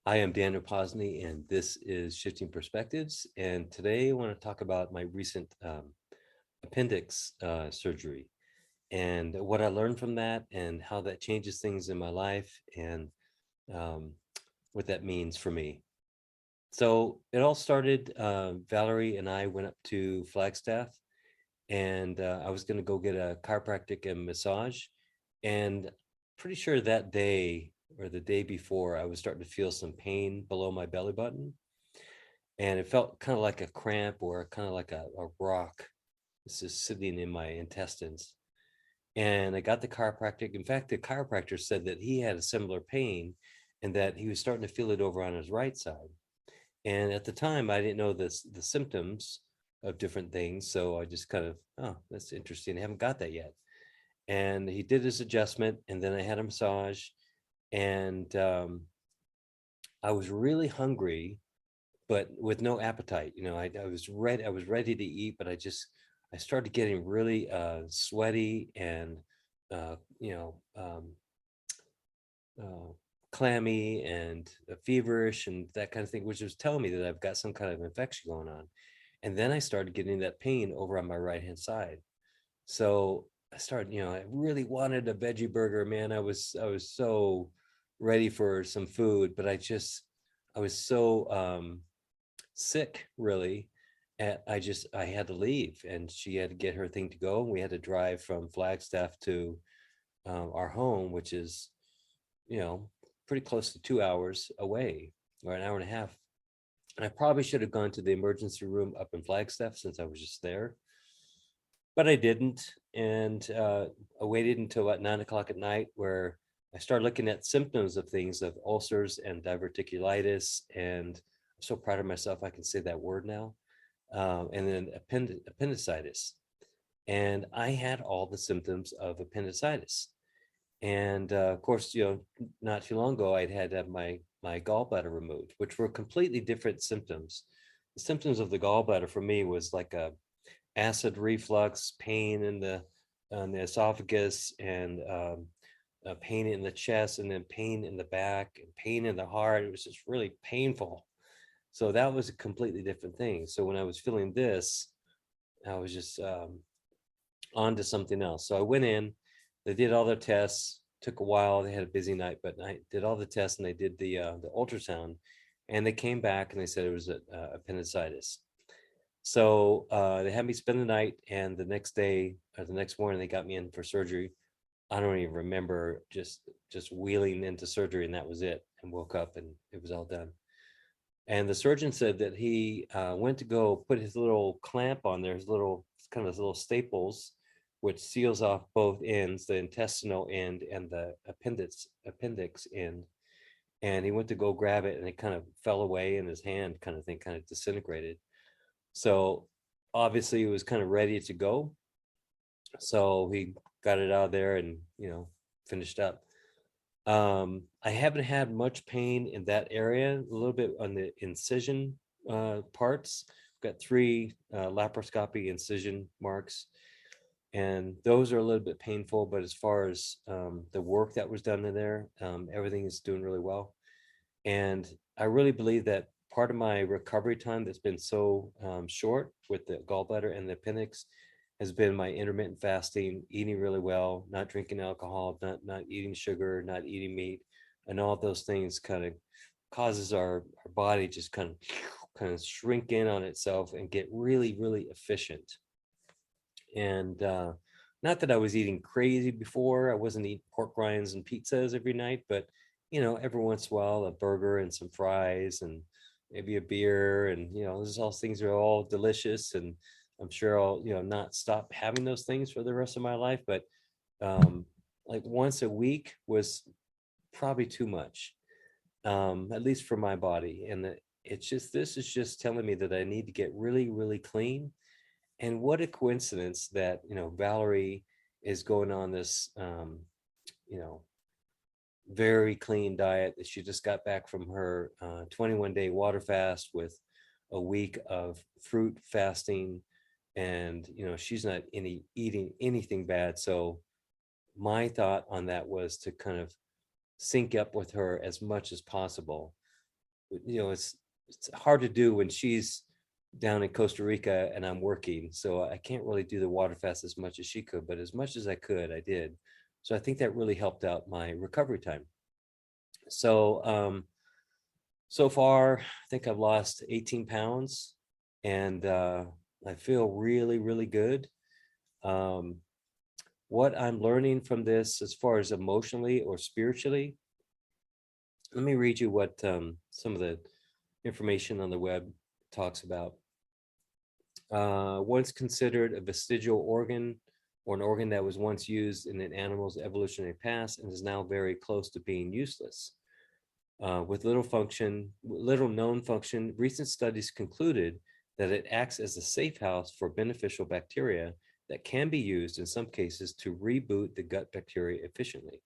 I am Daniel Posney, and this is Shifting Perspectives. And today I want to talk about my recent appendix surgery and what I learned from that and how that changes things in my life and um, what that means for me. So it all started, Valerie and I went up to Flagstaff, and I was going to go get a chiropractic and massage. And pretty sure that day or the day before, I was starting to feel some pain below my belly button. And it felt kind of like a cramp or kind of like a rock. This is sitting in my intestines. And I got the chiropractic. In fact, the chiropractor said that he had a similar pain and that he was starting to feel it over on his right side. And at the time, I didn't know the symptoms of different things. So I just kind of, oh, that's interesting. I haven't got that yet. And he did his adjustment, and then I had a massage, and I was really hungry, but with no appetite. I was ready. I was ready to eat, but I started getting really sweaty and uh, you know um, uh, clammy and feverish and that kind of thing, which was telling me that I've got some kind of infection going on. And then I started getting that pain over on my right hand side. So I started, I really wanted a veggie burger, man. I was so ready for some food, but I was so sick, really. And I had to leave, and she had to get her thing to go. And we had to drive from Flagstaff to our home, which is, you know, pretty close to 2 hours away, or an hour and a half. And I probably should have gone to the emergency room up in Flagstaff since I was just there, but I didn't. And I waited until about 9 o'clock at night, where I started looking at symptoms of things, of ulcers and diverticulitis. And I'm so proud of myself, I can say that word now. And then appendicitis. And I had all the symptoms of appendicitis. And of course, not too long ago, I'd had my gallbladder removed, which were completely different symptoms. The symptoms of the gallbladder for me was like a acid reflux, pain in the esophagus, and pain in the chest, and then pain in the back, and pain in the heart. It was just really painful. So that was a completely different thing. So when I was feeling this, I was just on to something else. So I went in, they did all their tests, took a while. They had a busy night, but I did all the tests, and they did the ultrasound, and they came back and they said it was appendicitis. So they had me spend the night, and the next day or the next morning, they got me in for surgery. I don't even remember, just wheeling into surgery, and that was it. And woke up, and it was all done. And the surgeon said that he went to go put his little clamp on there, his little kind of his little staples, which seals off both ends, the intestinal end and the appendix end. And he went to go grab it, and it kind of fell away in his hand, kind of thing, kind of disintegrated. So obviously he was kind of ready to go. So he got it out of there and, finished up. I haven't had much pain in that area, a little bit on the incision parts. I've got three laparoscopy incision marks, and those are a little bit painful. But as far as the work that was done in there, everything is doing really well. And I really believe that part of my recovery time that's been so short with the gallbladder and the appendix has been my intermittent fasting, eating really well, not drinking alcohol, not eating sugar, not eating meat, and all those things kind of causes our body just kind of shrink in on itself and get really, really efficient. And not that I was eating crazy before. I wasn't eating pork rinds and pizzas every night, but every once in a while, a burger and some fries and maybe a beer. And those all things are all delicious. And I'm sure I'll not stop having those things for the rest of my life. But like once a week was probably too much, at least for my body. And this is just telling me that I need to get really, really clean. And what a coincidence that Valerie is going on this you know very clean diet, that she just got back from her 21-day water fast with a week of fruit fasting. And she's not eating anything bad. So my thought on that was to kind of sync up with her as much as possible. it's hard to do when she's down in Costa Rica and I'm working, so I can't really do the water fast as much as she could, but as much as I could, I did. So I think that really helped out my recovery time. So so far, I think I've lost 18 pounds, and I feel really, really good. Um, what I'm learning from this, as far as emotionally or spiritually, let me read you what some of the information on the web talks about. Once considered a vestigial organ, or an organ that was once used in an animal's evolutionary past and is now very close to being useless. With little known function, recent studies concluded that it acts as a safe house for beneficial bacteria that can be used in some cases to reboot the gut bacteria efficiently.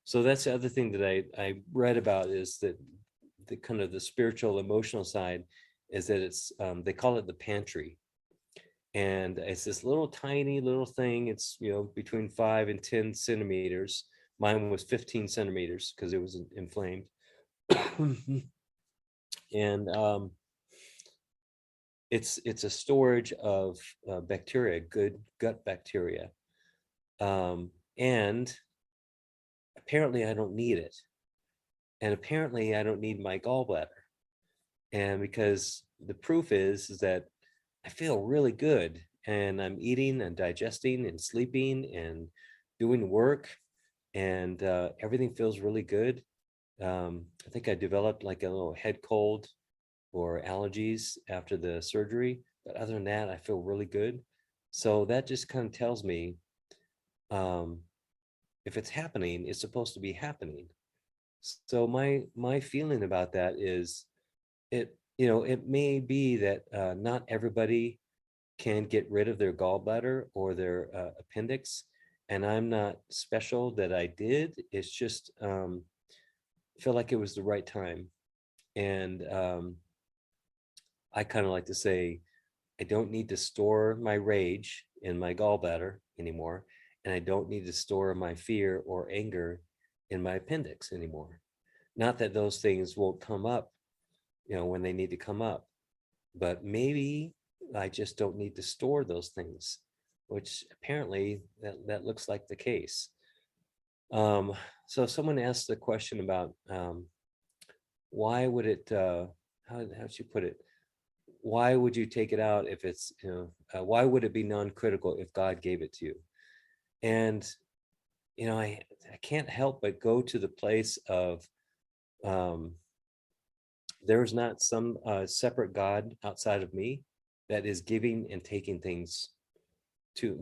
So that's the other thing that I read about, is that the kind of the spiritual emotional side is that it's they call it the pantry, and it's this little tiny little thing. It's between 5 and 10 centimeters. Mine was 15 centimeters because it was inflamed. And it's a storage of bacteria, good gut bacteria, and apparently I don't need it, and apparently I don't need my gallbladder. And because the proof is that I feel really good, and I'm eating and digesting and sleeping and doing work, and everything feels really good. I think I developed like a little head cold or allergies after the surgery, but other than that, I feel really good. So that just kind of tells me, um, if it's happening, it's supposed to be happening. So my feeling about that is, it may be that not everybody can get rid of their gallbladder or their appendix, and I'm not special that I did. It's just feel like it was the right time. And I kind of like to say, I don't need to store my rage in my gallbladder anymore, and I don't need to store my fear or anger in my appendix anymore. Not that those things won't come up, when they need to come up, but maybe I just don't need to store those things, which apparently that looks like the case. So someone asked the question about why would it, how'd you put it? Why would you take it out if it's, why would it be non-critical if God gave it to you? And, I can't help but go to the place of, there's not some separate God outside of me that is giving and taking things,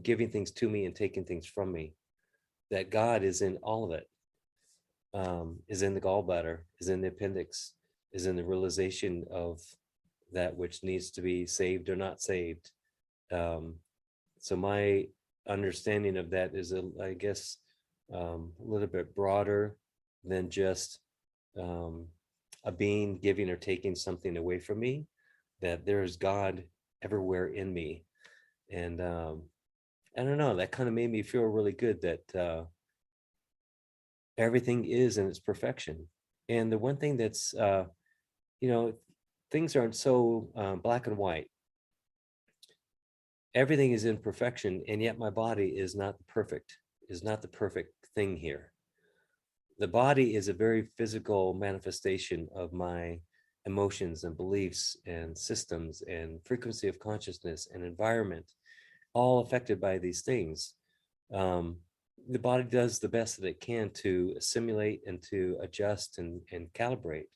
giving things to me and taking things from me. That God is in all of it, is in the gallbladder, is in the appendix, is in the realization of that which needs to be saved or not saved. So my understanding of that is, I guess, a little bit broader than just a being giving or taking something away from me. That there is God everywhere in me, and I don't know. That kind of made me feel really good that everything is in its perfection. And the one thing that's, things aren't so black and white. Everything is in perfection, and yet my body is not the perfect thing here. The body is a very physical manifestation of my emotions and beliefs and systems and frequency of consciousness and environment, all affected by these things. The body does the best that it can to assimilate and to adjust and calibrate.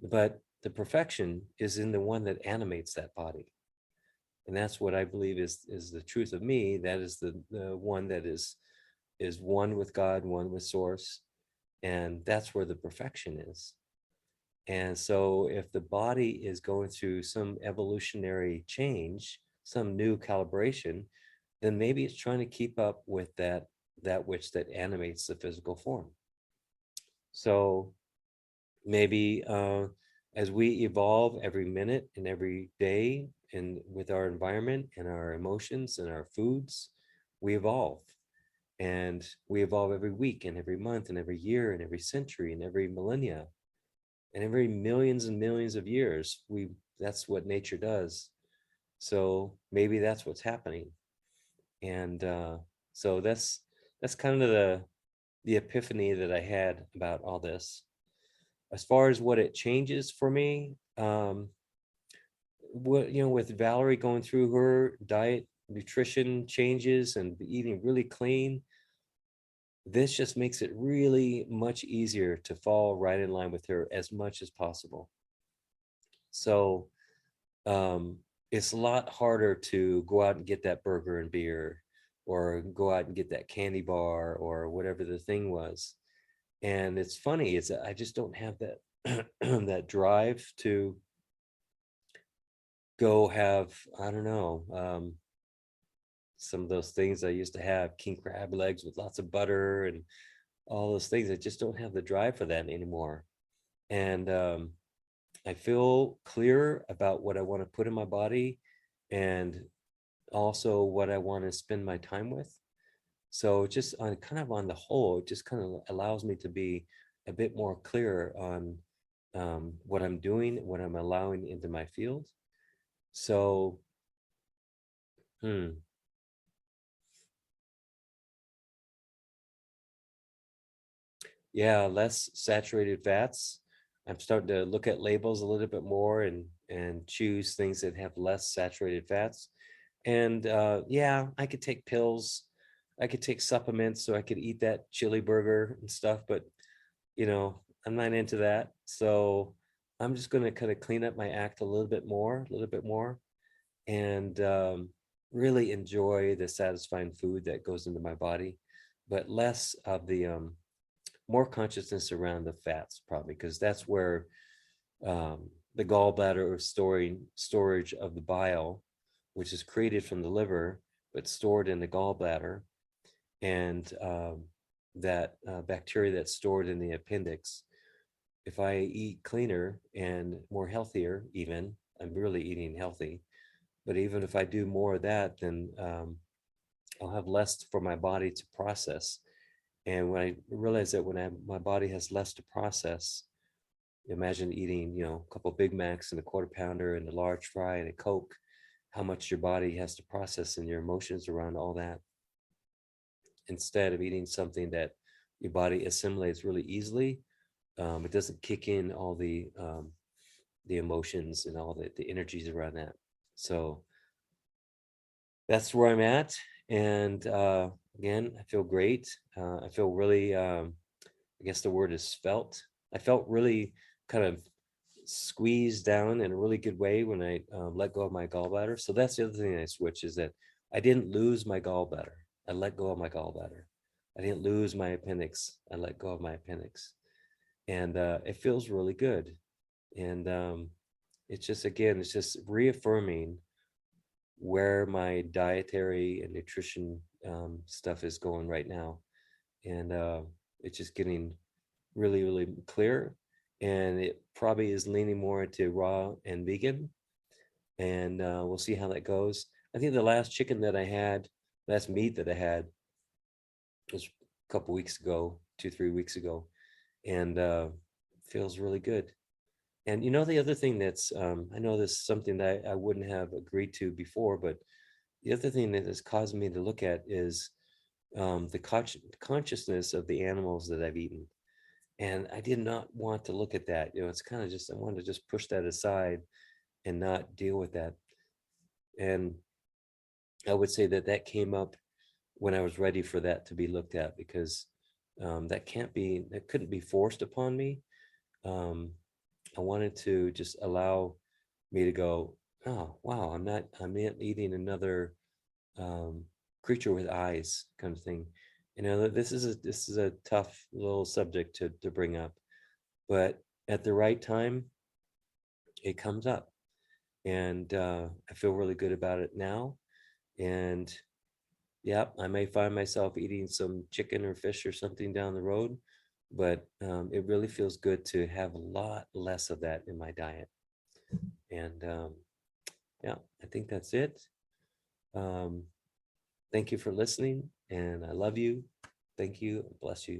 But the perfection is in the one that animates that body. And that's what I believe is the truth of me. That is the one that is one with God, one with source. And that's where the perfection is. And so if the body is going through some evolutionary change, some new calibration, then maybe it's trying to keep up with that which that animates the physical form. So maybe as we evolve every minute and every day, and with our environment and our emotions and our foods, we evolve. And we evolve every week and every month and every year and every century and every millennia. and every millions and millions of years, that's what nature does. So maybe that's what's happening. And so that's kind of the epiphany that I had about all this. As far as what it changes for me, what, with Valerie going through her diet, nutrition changes, and eating really clean, this just makes it really much easier to fall right in line with her as much as possible. So it's a lot harder to go out and get that burger and beer, or go out and get that candy bar, or whatever the thing was. And it's funny, I just don't have that that drive to go have, I don't know, some of those things I used to have, king crab legs with lots of butter and all those things. I just don't have the drive for that anymore. And I feel clear about what I want to put in my body, and also what I want to spend my time with. So just on kind of on the whole, it just kind of allows me to be a bit more clear on what I'm doing, what I'm allowing into my field. So, yeah, less saturated fats. I'm starting to look at labels a little bit more, and choose things that have less saturated fats. And yeah, I could take pills, I could take supplements, so I could eat that chili burger and stuff, but I'm not into that. So I'm just going to kind of clean up my act a little bit more, and really enjoy the satisfying food that goes into my body, but less of the more consciousness around the fats, probably because that's where the gallbladder, or storage of the bile, which is created from the liver but stored in the gallbladder, and that bacteria that's stored in the appendix. If I eat cleaner and more healthier, even, I'm really eating healthy, but even if I do more of that, then I'll have less for my body to process. And when I realize that my body has less to process, imagine eating, a couple of Big Macs and a quarter pounder and a large fry and a Coke, how much your body has to process and your emotions around all that, instead of eating something that your body assimilates really easily. It doesn't kick in all the emotions and all the energies around that. So that's where I'm at. And again, I feel great. I feel really, I guess the word is felt. I felt really kind of squeezed down in a really good way when I let go of my gallbladder. So that's the other thing I switched, is that I didn't lose my gallbladder. I let go of my gallbladder. I didn't lose my appendix. I let go of my appendix. And it feels really good. And it's just, again, it's just reaffirming where my dietary and nutrition stuff is going right now. And it's just getting really, really clear. And it probably is leaning more into raw and vegan. And we'll see how that goes. I think the last meat that I had was a couple weeks ago, 2, 3 weeks ago, and feels really good. And the other thing that's, I know this is something that I wouldn't have agreed to before, but the other thing that has caused me to look at is the consciousness of the animals that I've eaten. And I did not want to look at that. It's kind of just, I wanted to just push that aside and not deal with that. And I would say that came up when I was ready for that to be looked at, because that couldn't be forced upon me. I wanted to just allow me to go, oh wow, I'm not eating another creature with eyes, kind of thing. This is a tough little subject to bring up, but at the right time, it comes up, and I feel really good about it now. And yeah, I may find myself eating some chicken or fish or something down the road, but it really feels good to have a lot less of that in my diet. And yeah, I think that's it. Um, thank you for listening, and I love you. Thank you. Bless you.